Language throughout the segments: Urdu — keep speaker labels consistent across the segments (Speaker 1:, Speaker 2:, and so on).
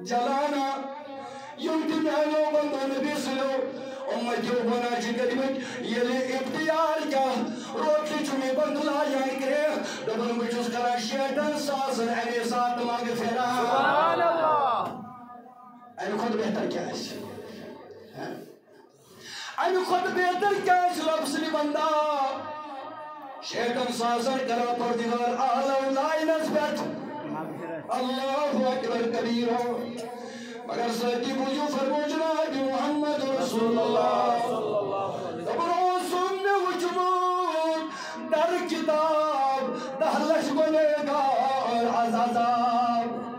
Speaker 1: جلانا يمتي معنو بندو نبي سلو امتيو بنا جكرمت يلي اختيار كا روكي چمي بندلا يعني كريه دبن بجوز کرا شیطان سازن علی سات مغفرہ سبحان اللہ این خود بہتر کیا ہے این خود بہتر کیا ہے رب سلی بندہ شیطان سازن کرا پردگار آلہ لائی نسبت اللہ اکبر کبیر مگر سردی بجو فرمو جناب محمد رسول اللہ دبرو سننے وجمود در کتاب دہلش بنے گا عذاب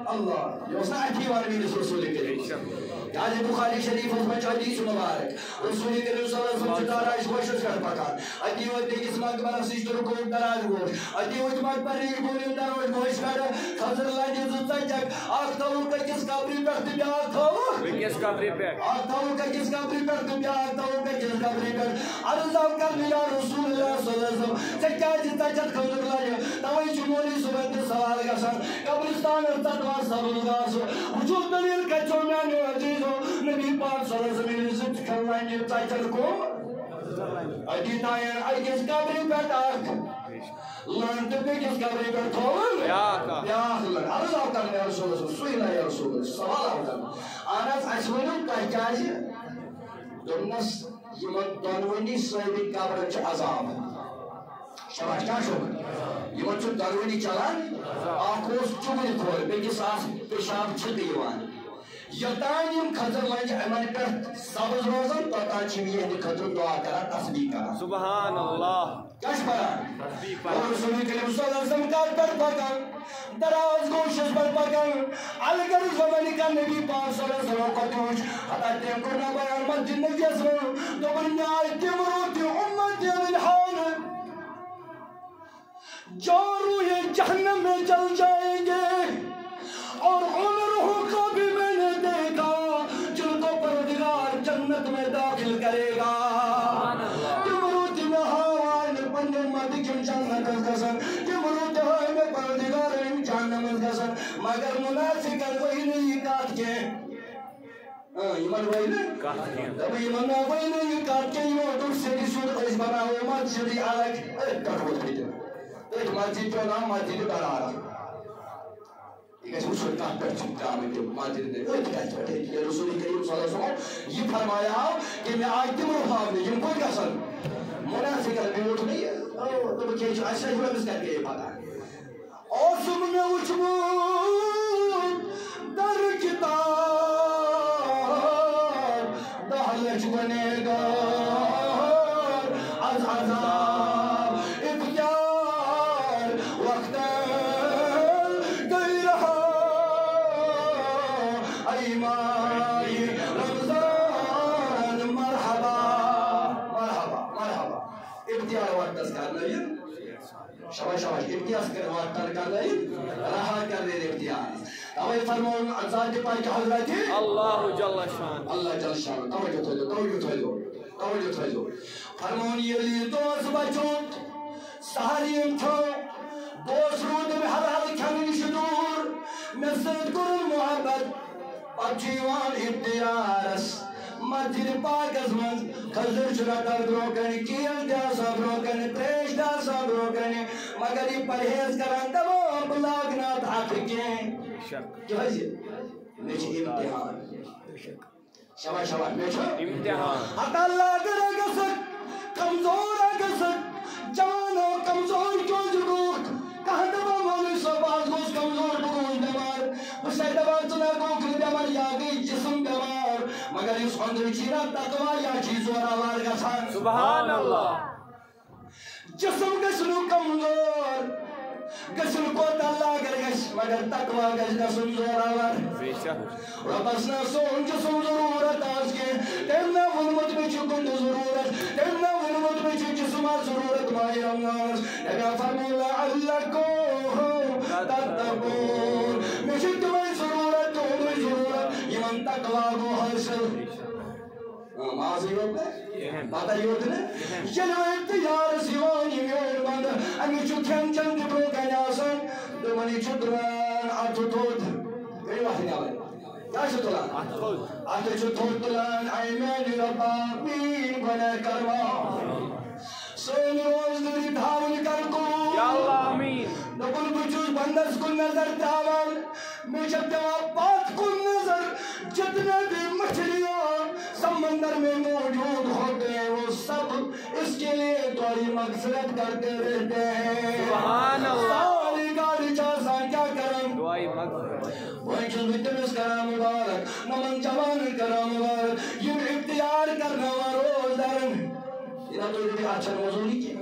Speaker 1: اللہ یہ اسنا اٹھی وارمی رسول کریم یعنی بخاری شریف اس میں حدیث مبارک رسول کریم صلی اللہ علیہ وسلم چتارا اس کوشش کر پکان ادی وہ دیکھ ماگ بنا سجدہ کو دراز گوش ادی وہ ماگ پر ری گورن دراز گوش کر خضر لاجی زتا جگ آختو کا کس قبر پر دیا تھا کس قبر پہ آختو کا کس قبر پر دیا آختو کا کس قبر پر عرض کر یا رسول اللہ صلی اللہ علیہ وسلم کہ کیا جتا جگ خضر لاجی توئی چمولی صبح کے سوال کا سن قبرستان تدوا سب گاس وجود دلیل کا چومیان عزیز نبی پاک صلی اللہ علیہ وسلم عزت کرلائیں تاچر کو ادیتائیں آئی کس قبری پر آکھ لانت پہ کس قبری پر تھول بیاخ لن عرض آو کرنے یا رسول اللہ سوئلہ یا رسول اللہ سوال آو کرنے آناز اسمینو کہچاجی دنس یمن دنونی صحیبی قبر چھ عذاب شباش کیا شکر یمن چھ دنونی چلان آکوس چگل کھول بے کس آس پیشاب چھت یوان یتان یم خضر لنج امن پر سبز روزن توتان چھ یہ خضر دعا کرا تسبیح کرا سبحان اللہ کش پڑا اور رسول کریم صلی اللہ علیہ وسلم کا پر پکان دراز گوشش پر پکان الگر زمانی کا نبی پاک صلی اللہ علیہ وسلم کو توش حتی تیم کرنا بیان مسجد نجیس رو تو بنیائی تیمروتی امتی بالحال جو روح جہنم میں چل جائیں گے اور ان روحوں کو بھی میں نے دیکھا جن کو پروردگار جنت میں داخل کرے گا تمروت میں ہاوان پنجے مدی کم جنت کسن تمروت ہائی میں پروردگار جہنم کسن مگر منافقن وہی نہیں کات کے ایمان وہی نہیں کات کے تب ایمان وہی نہیں کات کے یہ دور سے کی صورت اس بنا ہوئے مسجد الگ کٹوت بھی ایک مسجد جو نام مسجد بنا رہا ایک رسول کا پر چکتا میں جو مسجد نے رسول کریم صلی اللہ علیہ وسلم یہ فرمایا کہ میں آج تم روحاں نے جن کوئی کسن منافق البیوت نہیں ہے تو بچے ایسا ہی بس کر کے یہ پتا ہے اور سمنے اچھمون در کتاب دہلچ بنے گا از عذاب اختیار وقت ایمائی رمضان مرحبا مرحبا مرحبا ابتیار وقت کرنا یہ شباش شباش ابتیار وقت کرنا یہ رہا کر دے ابتیار تاوی فرمون ذات پاک حضرت اللہ جل شان اللہ جل شان توجہ تھوڑو توجہ تھوڑو توجہ تھوڑو فرمون یہ لی دوست بچوت سہریم تھو دوست رود میں حلال کھنی شدور میں سید کرن محبت پچیوان ابتیارس مسجد پاک از من خضر چرا بروکن کیل داسا بروکن تریش داسا بروکن مگر یہ پرہیز کرن تمام بلاغنات حقیقیں کیا ہے میچ امتحان شباش شباش میچ امتحان حتی اللہ کرے گسک کمزور گسک جانو کمزور کیوں جگوک کہاں دبا مولی صباز گوش کمزور بگوش دمار اسے دبا تنا گوکر دمار یا گئی جسم دمار مگر اس خندر چیرا تقوی یا چیز ورآوار گسان سبحان اللہ جسم گسنو کمزور گسن کو اللہ گر گس مگر تقوی گس گسن زوراور ربسنا سون جسم ضرورت آز کے تیمنا ونمت میں چکن ضرورت تیمنا ونمت میں جسم ضرورت مائی رمضان اگر فرمو لعلکم تتقون میں تمہیں ضرورت تمہیں ضرورت یہ من تقوی کو حاصل ماضی ہوتا ہے باتہ یہ ہوتا ہے جنو اتیار سیوانی میون بند امی چو کھن چند برو کنی آسان دو منی چو دران آتو تود کئی وقت نہیں آلے کیا چھو تلان آتے چھو تھوڑ تلان آئی میں ربا مین بنا کروا سونی روز دوری دھاون کر کو
Speaker 2: یا اللہ آمین
Speaker 1: نبول بچوز بندس کن نظر دھاون میں جب جواب بات کن نظر جتنے بھی مچھلیاں سمندر میں موجود ہوتے ہیں وہ سب اس کے لیے توڑی مغفرت کرتے رہتے ہیں
Speaker 2: سبحان اللہ
Speaker 1: ساری گاڑی چاہسان کیا کریں
Speaker 2: دعائی مغفرت
Speaker 1: وہیں چل ویٹمس کرا مبارک نمن جوان کرا مبارک یہ اختیار کرنا روز درن یہ تو یہ اچھا موضوع نہیں کیا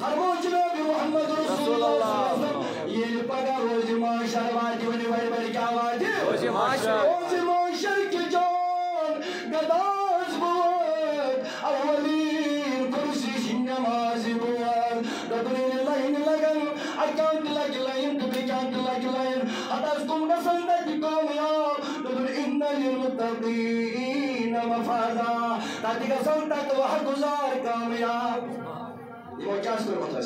Speaker 1: فرمو جناب محمد رسول اللہ صلی اللہ علیہ وسلم یہ پگا روز معاشر واجی ونی بڑی بڑی کیا واجی
Speaker 2: روز معاشر
Speaker 1: روز معاشر کی جان گداز بود اولین کرسی نماز بود دبرین لائن لگن اکانت لگ لائن دبکانت لگ لائن حدث کم بسند کی کامیاب دبر ان للمتقین مفازا تاکہ قسم تک وہ گزار کامیاب یہ کیا سر مطلب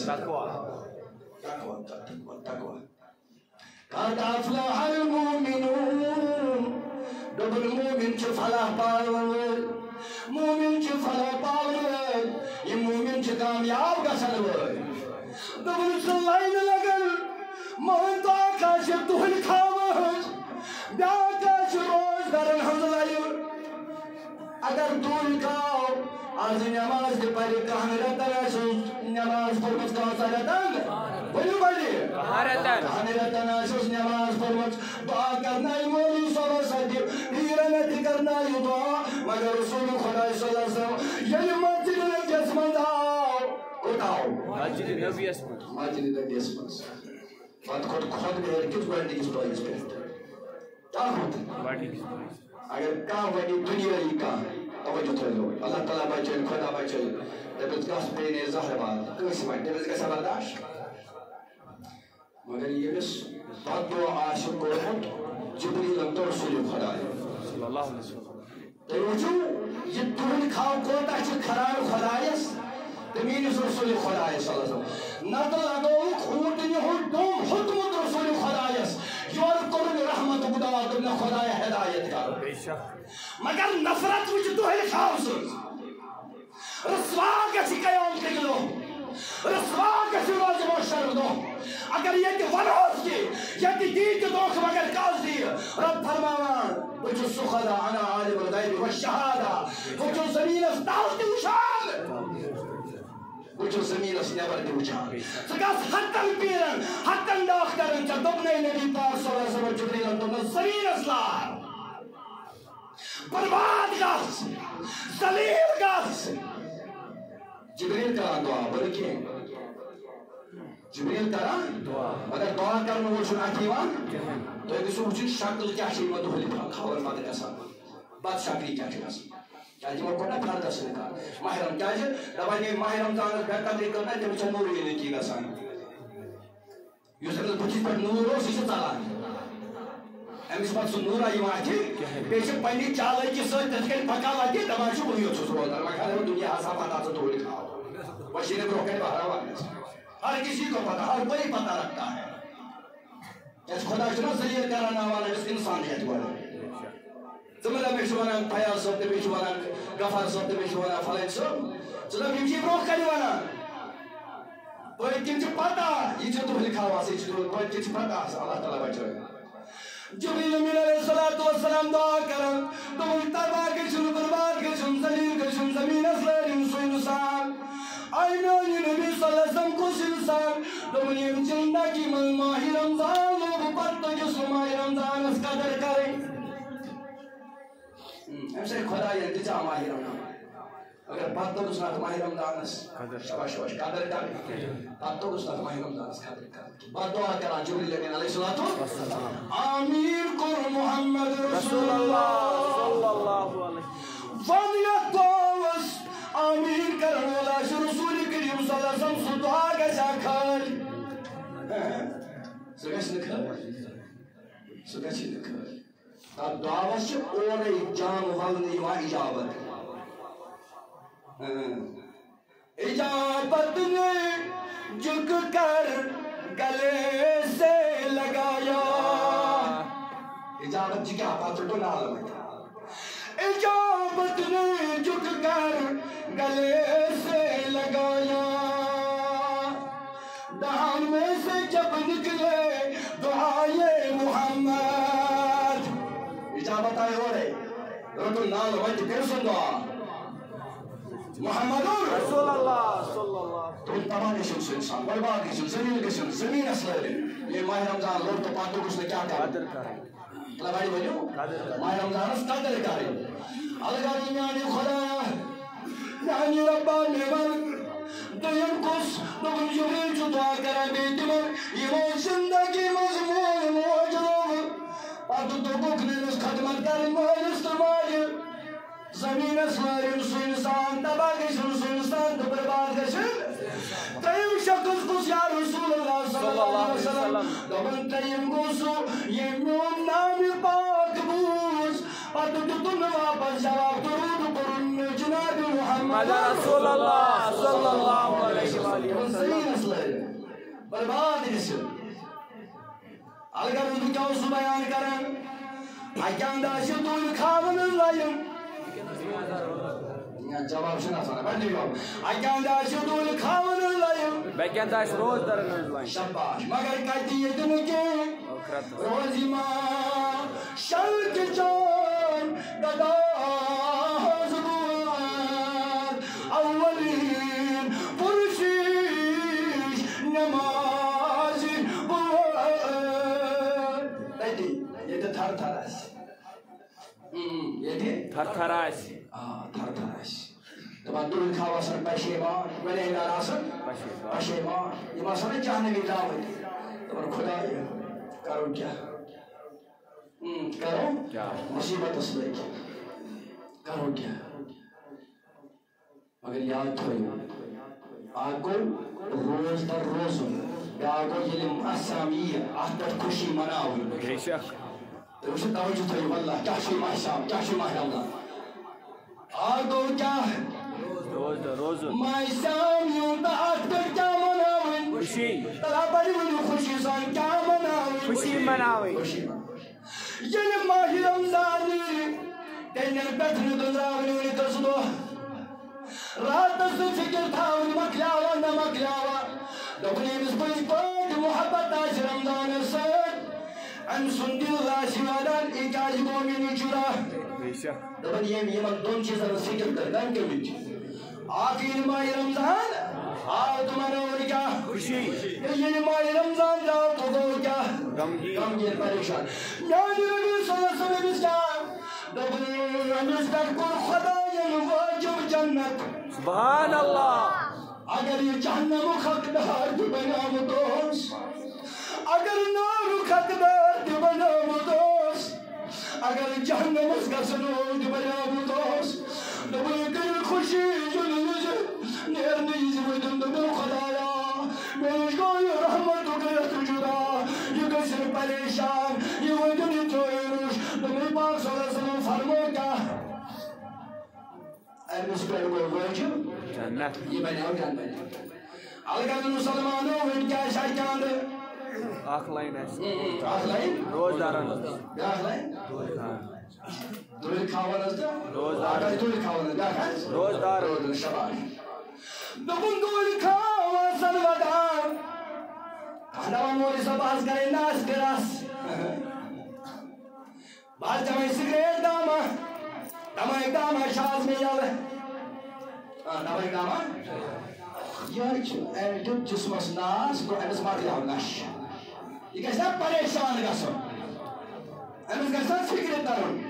Speaker 1: تقوی قد افلح المؤمنون دبر مومن چھ فلاح پاون مومن چھ فلاح پاون یہ مومن چھ کامیاب گژھن وٲلۍ دبر سُہ لاینہِ لگن مٲنۍ تو اکھ آسہِ دۄہلہِ کھاوان بیٛاکھ آسہِ روز درن ہٕنٛز لایِن اگر دۄہلہِ کھاو آز نماز تہِ پرِ کانٛہہ رٮ۪تن آسٮ۪س نماز پٔرمٕژ کانٛژن رٮ۪تن ؤنِو بڑِ کانٛہہ رٮ۪تن آسٮ۪س نماز پٔرمٕژ دعا کرنایہِ مولوی صٲبس اتھِ پیٖرن اتھِ کرنایہِ دعا مگر رسول خۄداے صلی اللہ علیہ وسلم ییٚلہِ مسجد نبیَس منٛز آو کوٚت آو
Speaker 2: مسجد نبیَس منٛز
Speaker 1: مسجد نبیَس منٛز پتہٕ کھوٚت خۄدبہر کِس گۄڈنِکِس دۄہس پٮ۪ٹھ کیٛاہ کھوٚت اگر کانٛہہ وَنہِ دُنیٲیی کانٛہہ توجہ تھٲیزیو اللہ تعالیٰ بچٲیِن خۄدا بچٲیِن دٔپِس گژھ پیٚیہِ زہر باد کٲنٛسہِ وَنہِ تٔمِس گژھِ برداشت مگر ییٚمِس بددُعا آسہِ کوٚرمُت جبریٖلن توٚر سُلہِ خۄداے تُہۍ وٕچھِو یہِ تُہُنٛد کھاو کوتاہ چھُ کھران خۄدایس تہٕ میٲنِس رسوٗلِ خۄدایس صلی اللہ علیہ وسلم نتہٕ لگووُکھ اوٗنٛٹنہِ ہُنٛد ڈوٚم ہیوٚتمُت رسوٗلِ خۄدایس یورٕ کوٚرُن رحمتُک دعا دوٚپنکھ خۄدایا ہدایت کر مگر نفرت وٕچھ دۄہلہِ کھاو سٕنٛز رسوا گژھِ قیامتٕکۍ دۄہ رسوا گژھِ روزِ محشر دۄہ اگر ییٚتہِ ونہوس کہِ ییٚتہِ دی تہِ دھوکہٕ مگر کس دِیہِ رب فرماوان بہٕ چھُس سُہ خۄدا انا عالم الغیب والشہادہ بہٕ چھُس زمیٖنس تل تہِ وٕچھان بہٕ چھُس زمیٖنس نٮ۪بر تہِ وٕچھان ژٕ گژھ ہتن پیٖرن ہتن ڈاکٹرن ژےٚ دوٚپنَے نبی پاک صلی اللہ علیہ وسلم جبریٖلن دوٚپنس زمیٖنس لار برباد گژھ ذلیل گژھ جبریٖل کران دعا بٔلۍ کینٛہہ جبریٖل کران مگر دعا کرنہٕ وول چھُنہٕ اَتھِ یِوان تُہۍ گٔژھِو وٕچھِنۍ شکل کیٛاہ چھِ یِمن دۄہلہِ کھاوَن پتہٕ گژھان بد شکلی کیٛاہ چھِ گژھان کیٛازِ یِمن کوٚر نا فردس سۭتۍ کَتھ ماہِ رمضان کیٛازِ دپان ییٚمۍ ماہِ رمضانس بے قدری کٔر نا تٔمِس چھےٚ نوٗرٕے نٔتی گژھان یُس أمِس بٕتھِس پٮ۪ٹھ نوٗر اوس یہِ چھُ ژلان أمِس پتہٕ سُہ نوٗرا یِوان اَتھِ بیٚیہِ چھِ پننہِ چالٲکی سۭتۍ تِتھ کٔنۍ پکان وتہِ دپان چھُ بٕے یوت چھُس روزان وۄنۍ کھالے دُنیا ہسا پتہ ژٕ دۄہلہِ کھاو وۄنۍ چھِ برونٛہہ کَنہِ بہرا وننس ہر کسی کو پتہ ہر کوئی پتہ رکھتا ہے کیٛازِ خۄدا چھُنہ ذلیل کرناوان أمِس اِنسانیت گۄڈٕ ژٕ مہ دپ مےٚ چھُ ونان فیاض صٲب تہٕ بیٚیہِ چھُ ونان غفار صٲب تہٕ بیٚیہِ چھُ ونان فلٲنۍ صٲب ژٕ دپ یِم چھِ برونٛہہ کَنہِ ونان پٔتۍ کِنۍ چھِ پتہ یہِ چھِ دۄہلہِ کھاوان یہِ چھِ پٔتۍ کِنۍ چھِ پتہ آسان اللہ تعالیٰ بچٲیِن جبریٖل امیٖن علیہ الصلوۃ والسلام دعا کران دوٚپُن تباہ گٔژھِنۍ برباد گٔژھِنۍ ذلیل گٔژھِنۍ زمیٖنس لٲرِنۍ سُہ اِنسان آی میٛانہِ نبی صلی اللہ علیہ وسلم کُس اِنسان دوٚپُن ییٚمۍ زندگی منٛز ماہِ رمضان لوگ پتہٕ تٔجِس سُہ ماہِ رمضانس قدر کرٕنۍ اَمہِ سۭتۍ خۄداین دِژا ماہِ رمضان اگر پتہٕ توٚگُس نہٕ اتھ ماہِ رمضانس شاباش شاباش قدر کرٕنۍ پتہٕ توٚگُس نہٕ اتھ ماہِ رمضانس قدر کرٕنۍ بد دعا کران جبریٖل امیٖن علیہ الصلوۃ والسلام آمیٖن کوٚر محمد رسول اللہ صلی اللہ علیہ وسلم یتھ دعاوس آمیٖن کرن وول آسہِ رسول کریم صلی اللہ علیہ وسلم سُہ دعا گژھِ خٲلۍ سُہ گژھِ نہٕ خٲلۍ سُہ گژھِ نہٕ خٲلۍ تتھ دعاوس چھِ اورے جان ولنہٕ یِوان اجابت اجابت نے جھک کر گلے سے لگایا اجابت جی کیا پاتر تو نال اجابت نے جھک کر گلے سے لگایا دہان میں سے جب نکلے دعائے محمد اجابت آئے ہو رہے رٹو نال وجہ پھر سن دعا محمد
Speaker 2: رسول اللہ صلی اللہ
Speaker 1: تو تمام گژھن سُہ انسان برباد گژھن زمین گژھن زمینس لٲرِتھ یہ ماہ رمضان لوگ تو پتہٕ گوٚژھ نہٕ کیٛاہ
Speaker 2: قدر
Speaker 1: کرُن
Speaker 2: کریں
Speaker 1: لباڑی ؤنِو ماہ رمضانس قدر کرٕنۍ الگاڑی میٛانہِ خۄدایا میٛانہِ رۄبا مےٚ وَن دوٚیِم کُس دوٚپُن جبریٖل چھُ دعا کران بیٚیہِ تِمن یِمو زندگی منٛز مول موج روٚو پتہٕ دوٚپُکھ نہٕ أمِس خدمت کرٕنۍ مٲلِس تہٕ ماجہِ زمینس لٲرِن سُہ انسان تباہ گژھن سُہ انسان تہٕ برباد گژھن ترٛیِم شخص گوٚژھ یا رسول اللہ صلی اللہ علیہ وسلم دوٚپُن ترٛیِم گوٚو سُہ ییٚمۍ میون نامہِ پاک بوٗز پتہٕ دِتُن نہٕ واپس جواب درود کوٚرُن نہٕ جناب محمد
Speaker 2: رسول اللہ صلی اللہ علیہ وسلم
Speaker 1: زمینس لٲرِن برباد گژھن الگر بہٕ کیٛاہ اوسُس بیان کران اکہِ انداز چھِ تُلۍ کھاوان لایِن جواب چھُنہٕ آسان بڑٕ جواب اکہِ انداز چھِ تُلۍ کھاوان لایِن
Speaker 2: بیٚکہِ انداز چھِ روز درن ہٕنٛز لاین
Speaker 1: شباش مگر کتہِ ییٚتہِ نہٕ کینٛہہ روزِ ما شلکہِ چون گداز بوار اولین پُرشیش نمازِ بوار تتہِ ییٚتہِ تھر تھر آسہِ ییٚتہِ
Speaker 2: تھر تھر آسہِ
Speaker 1: تھر تھر آسہِ دپان تُلۍ کھاو آسان پشیمان گُنہگار آسان پشیمان یِم آسان نہٕ جہنمی درٛامٕتۍ دپان خۄدایا کرو کیٛاہ کرو مصیبتس لٔگۍ کرو کیٛاہ مگر یاد تھٲیِو اکھ گوٚو روز در روزُن بیٛاکھ گوٚو ییٚلہِ محسام یِیہِ اتھ پٮ۪ٹھ خوشی مناوٕنۍ
Speaker 2: بے شک
Speaker 1: تُہۍ وٕچھِو توجہ تھٲیِو واللہ کیٛاہ چھُ یہِ محسام کیٛاہ چھُ ماہ رمضان اکھ گوٚو کیٛاہ
Speaker 2: روز در روزُن
Speaker 1: محسام یوٗتاہ اتھ پٮ۪ٹھ کیٛاہ مناوٕنۍ
Speaker 2: خوشی
Speaker 1: تلا بڑی ؤنِو خوشی سان کیٛاہ مناوٕنۍ
Speaker 2: خوشی مناوٕنۍ
Speaker 1: خوشی مناوٕنۍ ییٚلہِ ماہِ رمضان یِیہِ تیٚلٮ۪ن پٮ۪ٹھ نہٕ دٔنٛزراوٕنۍ وٕنہِ کٔژ دۄہ راتس نہٕ فِکر تھاوٕنۍ مۄکلیٛاوا نہ مۄکلیٛاوا دوٚپُن ییٚمِس پٔزۍ پٲٹھۍ محبت آسہِ رمضانس سۭتۍ أمۍ سُنٛد دِل آسہِ ودان یہِ کیٛازِ گوٚو مےٚ نِش جُدا
Speaker 2: بے شک
Speaker 1: دپان یِمن دۄن چیٖزن ہٕنٛز فِکر کٔر کٔمۍ کٔمِچ اکھ ییٚلہِ ماہِ رمضان آو تہٕ منٲوٕن کیٛاہ
Speaker 2: خوشی
Speaker 1: ییٚلہِ ماہِ رمضان درٛاو تہٕ گوٚو کیٛاہ غمگیٖن پریشان میٛانہِ نبی صلی اللہ علیہ وسلم أمِس کیٛاہ دوٚپُن أمِس پٮ۪ٹھ کوٚر خۄداین وٲجِب جنت
Speaker 2: سبحان اللہ
Speaker 1: اگر یہِ جہنمُک حقدار تہِ بنیومُت اوس اگر نارُک حقدار تہِ بنیومُت اوس اگر جہنمس گژھن وول تہِ بنیومُت اوس دوٚپُن یہِ کٔرِو خوشی ییٚلہِ وِزِ نیرنہٕ یِزِ وٲتِن دوٚپُن خۄدایا مےٚ نِش گوٚو یہِ رحمت گٔیَتھ جُدا یہِ گٔژھِنۍ پریشان یہِ وٲتِن یہِ ترٛٲیِنُش دوٚپُن پاک صلی اللہ علیہ وسلم فرمو کیٛاہ أمِس پٮ۪ٹھ گوٚو وٲجِب
Speaker 2: جنت
Speaker 1: یہِ بنیو جنت الگا مُسلمانو وۄنۍ کیٛاہ چھِ اَتہِ چاندٕ
Speaker 2: اکھ لائن آسہِ
Speaker 1: اکھ لایِن
Speaker 2: روز دارن
Speaker 1: بیٛاکھ لایِن تُلۍ کھاوان حظ تہٕ
Speaker 2: روزدار
Speaker 1: اکھ تُلۍ کھاوان حظ بیٛاکھ حظ
Speaker 2: روزدار
Speaker 1: شباش دوٚپُن تُلۍ کھاو آسان ودان دپان مولوی صٲب آز کرے ناس گراس بہٕ چمے سگریٹ داما تماک داما چھِ آز مےٚ یلہٕ تماک داما یہِ چھُ أمۍ دیُت جسمس ناس گوٚو أمِس مۄکلیو نشہٕ یہِ گژھِ نا پریشان گژھُن أمِس گژھِ نا فِکرِ ترُن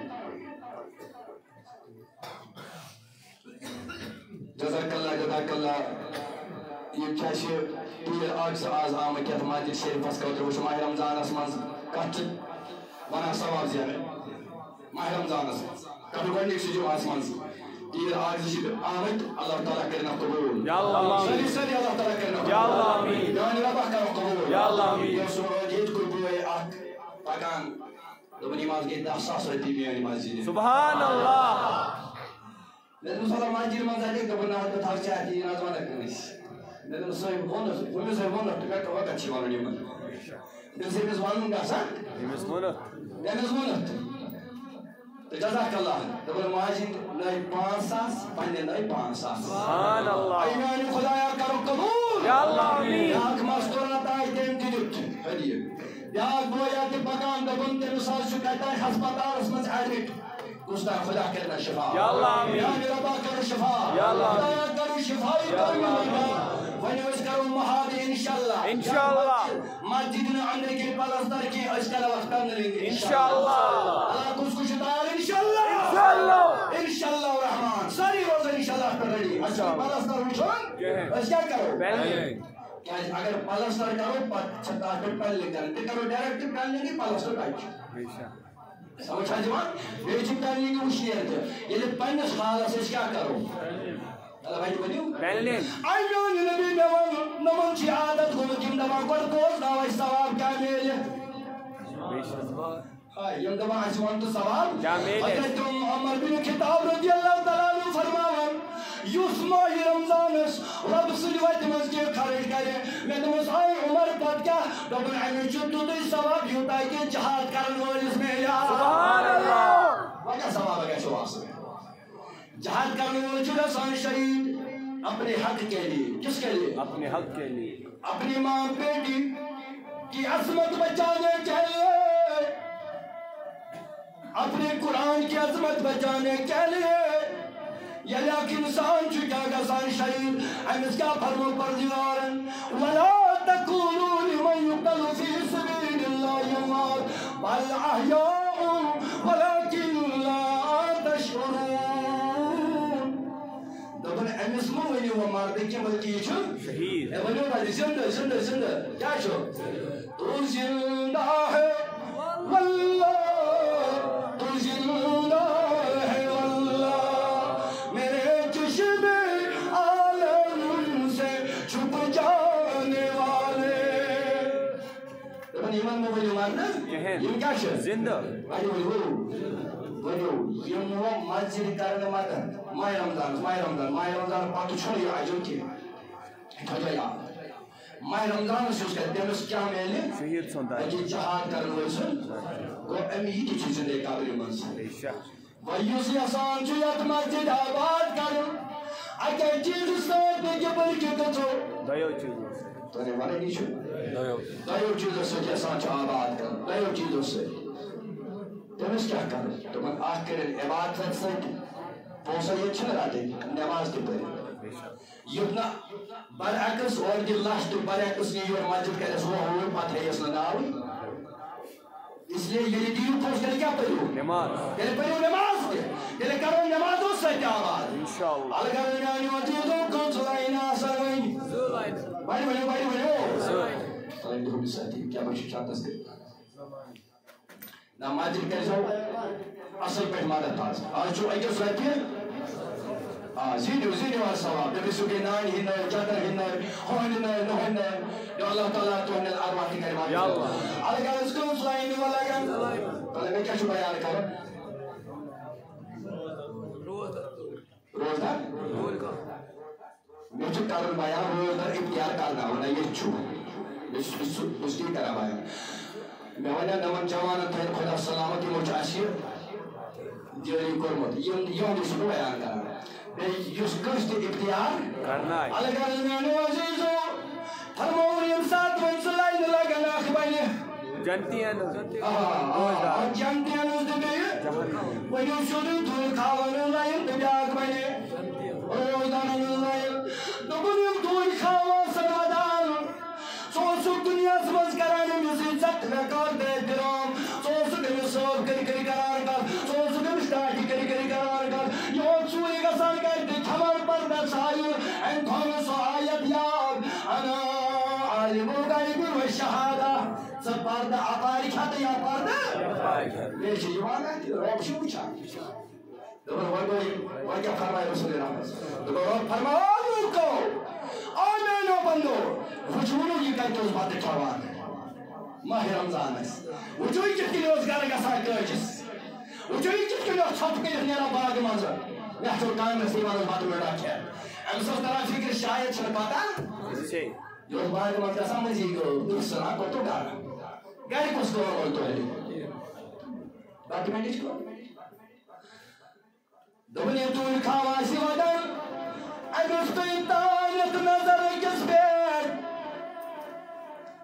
Speaker 1: جزاک اللہ یہ کیا چھِ تیٖر اکھ زٕ آز آمٕتۍ یتھ مسجد شریفس خٲطرٕ وٕچھ ماہِ رمضانس منٛز کتھ چھِ ونان ثواب زینٕنۍ ماہِ رمضانس کتھ گۄڈنِکسٕے جُمعس منٛز تیٖر اکھ زٕ چھِ آمٕتۍ اللہ تعالیٰ کٔرِنکھ قبوٗل سٲری سٲری اللہ تعالیٰ کٔرِنکھ قبوٗل میٛانہِ رۄبا کَرُکھ قبوٗل یہِ اوس ییٚتہِ کُے بٲے اکھ پکان دوٚپُن یِم حظ گٔے 10,000 رۄپیہِ میٛانہِ مسجدِ
Speaker 2: سبحان اللہ
Speaker 1: مےٚ دوٚپُس وَلہٕ مسجدِ منٛز اَتہِ دوٚپُن نہ بہٕ تھاوٕ چاہے یہِ نہ حظ وَنکھ کٲنٛسہِ مےٚ دوٚپُس صٲب ووٚنُس ووٚنمِس ووٚنُکھ تہٕ مےٚ وۄنۍ کَتہِ چھِ وَنُن یِمن ییٚلہِ أمِس وَنُن گژھان
Speaker 2: أمِس ووٚنُکھ
Speaker 1: مےٚ ووٚنُتھ تہٕ جزاک اللہ دوٚپُن ماجہِ نٔے 5,000 پنٛنہِ نٔے 5,000
Speaker 2: سبحان اللہ
Speaker 1: اے میٛانہِ خۄدایا کرو قبوٗل
Speaker 2: یا اللہ آمیٖن
Speaker 1: بیٛاکھ مستوٗرات آیہِ تٔمۍ تہِ دیُت ہدیہِ بیٛاکھ بویا تہِ پکان دوٚپُن تٔمِس حظ چھُ کتہِ ہسپتالس منٛز ایڈمِٹ کُس تام خۄدا کٔرِنَا شفا
Speaker 2: یا اللہ آمیٖن
Speaker 1: میٛانہِ رۄبا کٔرِو شفا
Speaker 2: یا اللہ
Speaker 1: خۄدایا کٔرِو شفائی وۄنۍ أسۍ کرو مہادِ انشاءاللہ
Speaker 2: انشاءاللہ
Speaker 1: مسجد نہٕ أنٛدرۍ کِنۍ پلستر کینٛہہ أسۍ کرو اَتھ پٮ۪نلِنٛگ
Speaker 2: انشاءاللہ
Speaker 1: اللہ کُس کُس چھُ تیار انشاءاللہ
Speaker 2: انشاءاللہ
Speaker 1: انشاءاللہ الرحمان سٲری روزن انشاءاللہ اَتھ پٮ۪ٹھ ریڈی اَسہِ چھُنہٕ پلستر وٕچھُن أسۍ کیٛاہ کرو کیٛازِ اگر پلستر کرو پتہٕ چھِ تتھ پٮ۪ٹھ پٮ۪نلِنٛگ کرٕنۍ تہِ کرو ڈایریکٹ پٮ۪نلِنٛگٕے پلستر کتہِ چھُ سمجھ چھا دِوان بیٚیہِ چھِ پٮ۪نلِنٛگ وٕشنیر تہِ ییٚلہِ پنٛنِس حالس أسۍ کیٛاہ کرو میٛانہِ نبی مےٚ ووٚن نوٚمَن چھِ عادت گوٚمُت یِم دپان گۄڈٕ بوزناو اَسہِ ثواب کیٛاہ میلہِ یِم دپان اَسہِ ووٚن تہٕ ثواب حضرت عمر بن خطاب رضی اللہ تعالیٰ عنہ فرماوان یُس ماہِ رمضانس رۄبہٕ سٕنٛدِ وتہِ منٛز کینٛہہ خرٕچ کرِ مےٚ دوٚپمَس آے عمر پتہٕ کیٛاہ دوٚپُن اَمِچ چھُ تیُتُے ثواب یوٗتاہ کہِ جہاد کرن وٲلِس میلہِ وۄنۍ کیٛاہ ثوابا گژھیو آسُن جہاد کرنے والے جو گژھان شہید اپنے حق کے لیے کس کے لیے
Speaker 2: اپنے حق کے لیے
Speaker 1: اپنی ماں بیٹی کی عظمت بچانے کے لیے اپنے قرآن کی عظمت بچانے کے لیے یہ لیک انسان جو کیا گژھان شہید امس کیا فرمو پروردگارن ولا تقولوا لمن يقتل في سبيل الله اموات بل احياء ولكن لا تشعرون دپن امس مہ ؤنِو مرد کینٛہہ بلکہ یہ چھُ
Speaker 2: شہید
Speaker 1: ؤنِو تتہِ زندٕ زندٕ زندٕ کیٛاہ چھُ تو زندہ ہے واللہ تو زندہ ہے واللہ میرے چشم عالم سے چھپ جانے والے دپن یمن مہ ؤنِو مرد یِم کیٛاہ چھِ
Speaker 2: زندہ
Speaker 1: ؤنِو یِم مسجد کرنہٕ مگر ماہِ رمضان پتہٕ چھُنہٕ یہِ اجر کینٛہہ تھٲیزیو یاد ماہِ رمضانس یُس کرِ تٔمِس کیٛاہ میلہِ
Speaker 2: شہید سُنٛد
Speaker 1: اَکہِ جہاد کرن وٲلۍ سُنٛد گوٚو اَمہِ یہِ تہِ چھُ زندے قبرِ منٛز وۄنۍ یُس یژھان چھُ یتھ مسجد آباد کرُن اَکے چیٖزٕ سۭتۍ نہٕ بلکہِ گژھو
Speaker 2: دۄیو چیٖزو
Speaker 1: تۄہہِ وَنٲنی چھُ دۄیو چیٖزو سۭتۍ یژھان چھُ آباد کرُن دۄیو چیٖزو سۭتۍ تٔمِس کیٛاہ کرُن تِمن اکھ کٔرِنۍ عبادت سۭتۍ پونٛسہٕ ییٚتہِ چھِنہٕ رٹٕنۍ نٮ۪ماز تہِ پٔرِتھ یُتھ نہٕ برعکس اورٕ دِ لچھ تہٕ برعکس یہِ یور مسجد کرٮ۪س ہُہ ہوٗر پتہٕ ہیٚیس نہٕ ناوٕے اس لیے ییٚلہِ دِیِو پونٛسہٕ تیٚلہِ کیٛاہ پٔرِو
Speaker 2: نٮ۪ماز
Speaker 1: تیٚلہِ پٔرِو نٮ۪ماز تہِ تیٚلہِ کرو نٮ۪مازو سۭتۍ آباد
Speaker 2: انشاءاللہ
Speaker 1: الگر میٛانیو چیٖزو کٔژ لاینہٕ آسان وۄنۍ ؤنِو دُہُن سۭتی کیٛاہ بہٕ چھُس چھاتس کٔرِتھ نہ مسجد کٔرۍزیو اصل پٲٹھۍ مدد آز چھُ أکِس رۄپیہِ زیٖنِو حظ ثواب دٔپِو گٔے نانہِ ہِنٛدۍ نٲر چدر ہِنٛدۍ نٲر ہُہٕنٛدِ نٲر نُہٕنٛدِ نٲر اللہ تعالیٰ تُہٕنٛدٮ۪ن ارواح تہِ کرِ مدد الگ حظ کٔژ لاینہٕ وۄنۍ لگن مطلب مےٚ کیٛاہ چھُ بیان کرُن روزدار مےٚ چھُ کرُن بیان روزدار اختیار کرناوُن ییٚتہِ چھُ بہٕ چھُس تی کران بیان مےٚ وَنیو نَمن جوانن تھٲیِن خۄدا سلامت یِمو چھُ اَسہِ جٲری کوٚرمُت یِہُنٛد چھُس بہٕ بیان کران بیٚیہِ یُس کٲنٛسہِ تہِ اختیار الگ حظ میٛانیو عزیٖزو فرمووُن ییٚمہِ ساتہٕ وۄنۍ زٕ لاینہٕ لگن اکھ بنہِ
Speaker 2: جنتین
Speaker 1: جنتین تہِ بیٚیہِ ؤنِو سیوٚدُے دُل کھاوَن ہٕنٛز لایِن تہٕ بیٛاکھ بنہِ روزدارن ہٕنٛز لایِن دوٚپُن یِم دُلۍ کھاوان سَدان سُہ اوسُکھ دُنیاہس منٛز کران أمِس عزت وقار تہٕ احترام سُہ اوسُکھ أمِس صٲب کٔرۍ کٔرۍ کران کتھ سُہ اوسُکھ أمِس ٹاٹہِ کٔرۍ کٔرۍ کران کتھ یہِ اوس ژوٗرِ گژھان گرِ تہِ کھٮ۪وان پردٕ سایہِ أمۍ تھوٚو نہٕ سُہ آیت یاد انا عالم الغیب والشہادہ ژٕ پردٕ اپارِ کھٮ۪تہٕ یا پردٕ بیٚیہِ چھِ یِوان اَتہِ رۄب چھُ وٕچھان دوٚپُن وۄنۍ کیٛاہ فرمایہِ رسول رحمت دوٚپُن رۄب فرماو لوٗکو آ میٛانیو بندو وٕچھوٕ نہٕ یہِ کتہِ اوس بتہٕ کھٮ۪وان ماہِ رمضانس وٕچھو یہِ کِتھ کٔنۍ اوس گرٕ گژھان کٲجِس وٕچھو یہِ کِتھ کٔنۍ اوس ژھۄپہٕ کٔرِتھ نیران باغہٕ منٛزٕ مےٚ چھُ کامرس یِوان بتہٕ میوٗٹھا کھٮ۪تھ أمِس اوس تران فِکرِ شاید چھنہٕ پتہ یہِ اوس باغہٕ منٛز گژھان مٔنٛزی گٲو ژھٕنان کوٚت گرٕ گرِ کُس گٲو وول تۄہہِ ڈاکیومنٹ کو دبنی تو کھاواسی ودان اگس تو تانت نظر کس بیٹ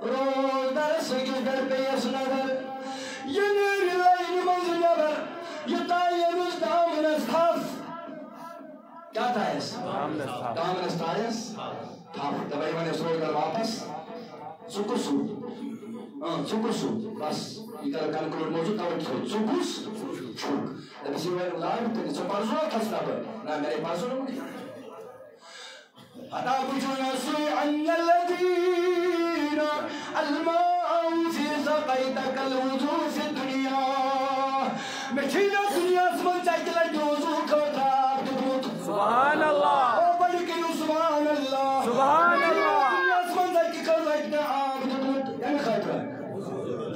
Speaker 1: روز در سکس در پیس نظر یہ نیری لائن منز نبر یہ تائینس دامنس تھاف کیا تھایس؟ دامنس تھایس تھاف دبائی ونیس روز در واپس سکسو سکسو بس ادھر کنکلوڈ موجود تھا سکس چھوک دبسی وہ لائن تنی سو پرسو کھسنا پر نا میرے پرسو نمو حتى بجنا سوء الذين الماء في سقيتك الوضوء في الدنيا مشينا الدنيا اسمن سجل الجوزو كتاب تبوت
Speaker 2: سبحان الله
Speaker 1: وبلكن سبحان الله
Speaker 2: سبحان الله
Speaker 1: الدنيا اسمن سجل الجوزو تبوت يعني خاطر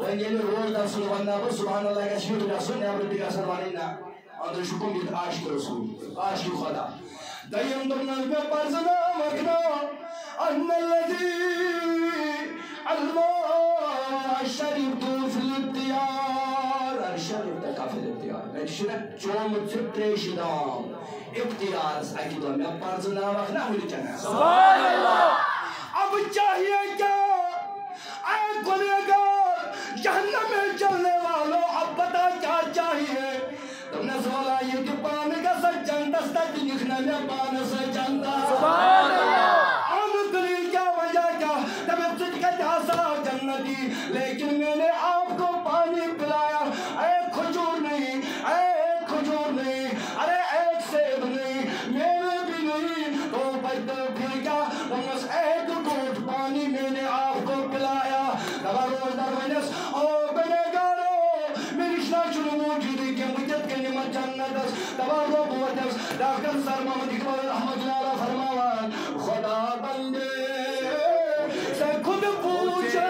Speaker 1: وين يلي روز دا سبحان الله كشيط رسول نعمل بك سلمانينا اندر شكم بيت عاشق رسول عاشق خدا دایم دمنا بپرزنا مکنا ان الذي الماء الشريف في الابتيار الشريف تكا في الابتيار مجشنك جوم تبتريش دام ابتيار ساكدو میں پرزنا مکنا ہوئی چنا
Speaker 2: سبحان اللہ
Speaker 1: اب چاہیے کیا اے گنہگار جہنم میں چلنے والوں اب بتا کیا چاہیے تم نے سوالا یہ کہ پانے کا سجن دستا کی نکھنا میں پانے سجن دا
Speaker 2: سبحان اللہ
Speaker 1: آمد دلیل کیا وجہ کیا تب ابتد کا جاسا جنتی لیکن میں نے آپ کو پانی پلایا ایک کھجور نہیں ایک کھجور نہیں ارے ایک سیب نہیں میرے بھی نہیں تو بجدر پھر کیا بس ایک گھوٹ پانی میں نے آپ کو پلایا دبا روز در ونس او گنہگارو میری شنا چنو موجودی کے مجد کے نمت جنتس دبا رو بوتس ڈاکٹر سر محمد اقبال رحمت اللہ فرماوان خدا بندے سے خود پوچھے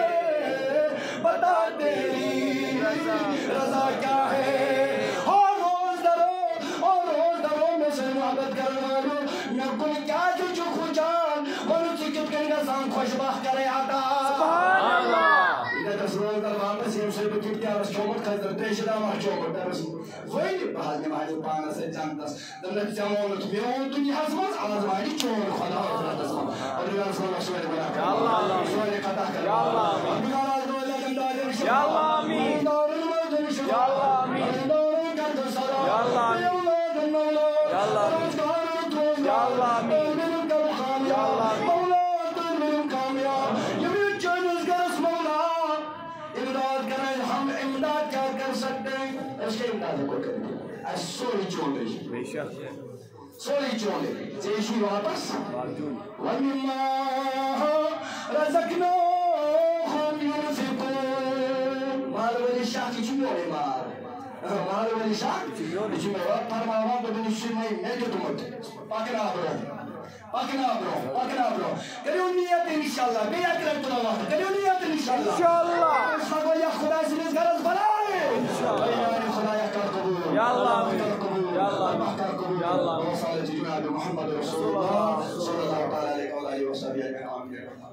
Speaker 1: بتا تیری رضا کیا ہے اور روز درو میں سے محبت کرنوالو میں کوئی کیا جو خوچان منو چکت کنگا سان خوشبخ کرے آتا
Speaker 2: سبحان اللہ
Speaker 1: ادھر تسرور در واپس یہ سے بکیب کیا رس چومت خزر تیشد آمار چومت درس وہی بحال نمائی پانا سے جانتس دمت جمعونت میون دنیا حسمت آزمانی چون خدا حضرت اسمان اور اللہ رسول اللہ سوئے بنا کر
Speaker 2: یا اللہ
Speaker 1: سوئے قطع کر
Speaker 2: یا اللہ
Speaker 1: اور بگار آج دو اللہ جمدار شکر
Speaker 2: یا اللہ آمین یا اللہ آمین یا اللہ آمین یا اللہ آمین یا اللہ آمین یا اللہ آمین
Speaker 1: اس کے امداد کو کریں گے اس سوری چون لے
Speaker 2: بے شک
Speaker 1: سوری چون لے جیشی واپس وَمِمَّا رَزَقْنَاهُمْ يُنْفِقُونَ مال ولی شاہ کی چمیوڑے مال ولی شاہ کی چمیوڑے پرماوان کو بنشی میں جو تمہیں پاکنا برو کریو نیت انشاءاللہ بے اکرم تلا وقت کریو نیت انشاءاللہ اس کو یا خدا سے اس غرض بنائے خدا یا کر قبول
Speaker 2: یا اللہ یا اللہ یا اللہ
Speaker 1: وصالة جناب محمد رسول الله صلى الله عليه وآله وسلم